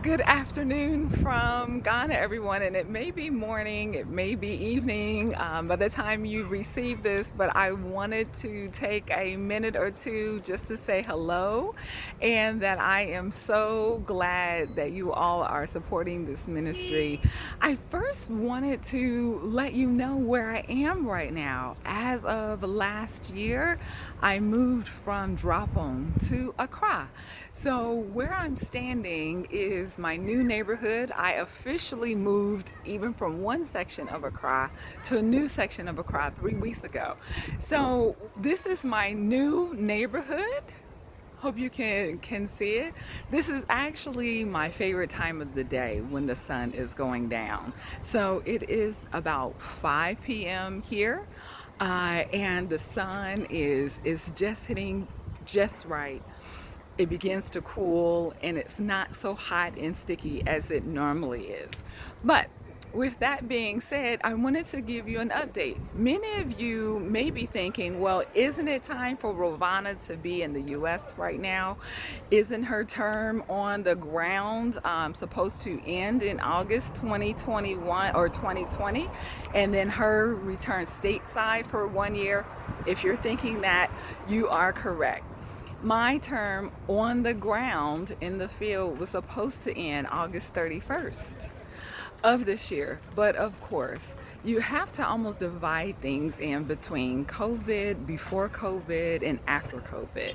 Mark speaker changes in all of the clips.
Speaker 1: Good afternoon from Ghana, everyone. And it may be morning, it may be evening by the time you receive this, but I wanted to take a minute or two just to say hello and that I am so glad that you all are supporting this ministry. I first wanted to let you know where I am right now. As of last year, I moved from Dropon to Accra. So where I'm standing is my new neighborhood. I officially moved even from one section of Accra to a new section of Accra 3 weeks ago. So this is my new neighborhood. Hope you can see it. This is actually my favorite time of the day when the sun is going down. So it is about 5 p.m. here, and the sun is just hitting just right. It begins to cool and it's not so hot and sticky as it normally is. But with that being said, I wanted to give you an update. Many of you may be thinking, well, isn't it time for Rovaughna to be in the US right now? Isn't her term on the ground supposed to end in August 2021 or 2020? And then her return stateside for 1 year? If you're thinking that, you are correct. My term on the ground in the field was supposed to end August 31st of this year. But of course, you have to almost divide things in between COVID, before COVID, and after COVID.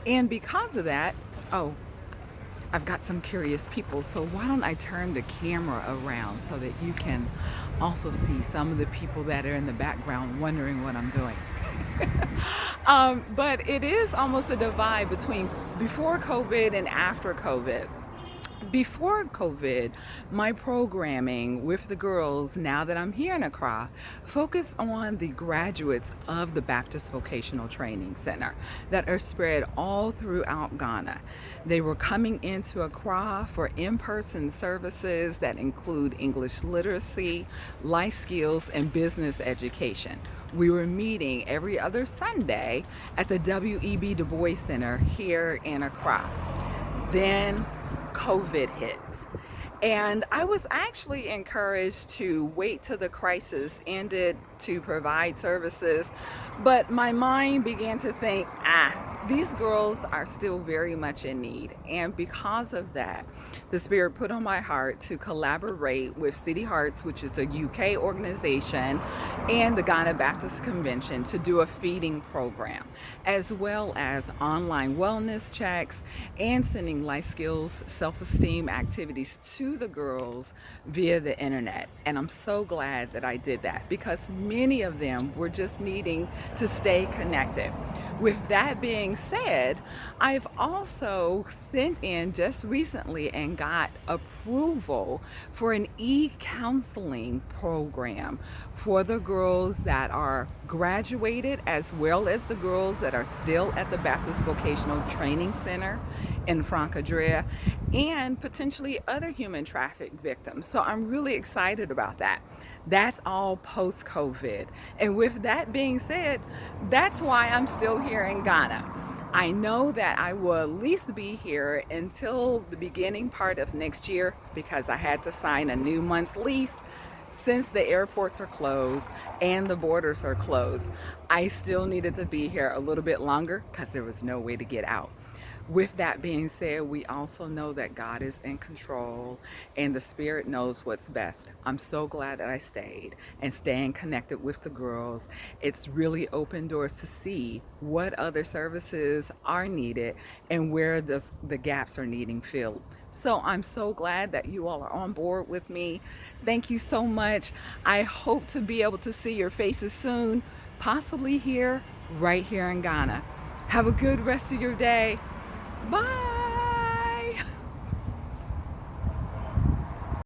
Speaker 1: And because of that, oh, I've got some curious people, so why don't I turn the camera around so that you can also see some of the people that are in the background wondering what I'm doing. But it is almost a divide between before COVID and after COVID. Before COVID, my programming with the girls, now that I'm here in Accra, focused on the graduates of the Baptist Vocational Training Center that are spread all throughout Ghana. They were coming into Accra for in-person services that include English literacy, life skills, and business education. We were meeting every other Sunday at the W.E.B. Du Bois Center here in Accra. Then COVID hit. And I was actually encouraged to wait till the crisis ended to provide services. But my mind began to think, these girls are still very much in need. And because of that, the Spirit put on my heart to collaborate with City Hearts, which is a UK organization, and the Ghana Baptist Convention to do a feeding program, as well as online wellness checks and sending life skills, self-esteem activities to the girls via the internet. And I'm so glad that I did that because many of them were just needing to stay connected. With that being said, I've also sent in just recently and got approval for an e-counseling program for the girls that are graduated as well as the girls that are still at the Baptist Vocational Training Center in Francadria and potentially other human traffic victims. So I'm really excited about that. That's all post-COVID. And with that being said, that's why I'm still here in Ghana. I know that I will at least be here until the beginning part of next year because I had to sign a new month's lease since the airports are closed and the borders are closed. I still needed to be here a little bit longer because there was no way to get out. With that being said, we also know that God is in control and the Spirit knows what's best. I'm so glad that I stayed and staying connected with the girls. It's really opened doors to see what other services are needed and where the gaps are needing filled. So I'm so glad that you all are on board with me. Thank you so much. I hope to be able to see your faces soon, possibly here, right here in Ghana. Have a good rest of your day. Bye.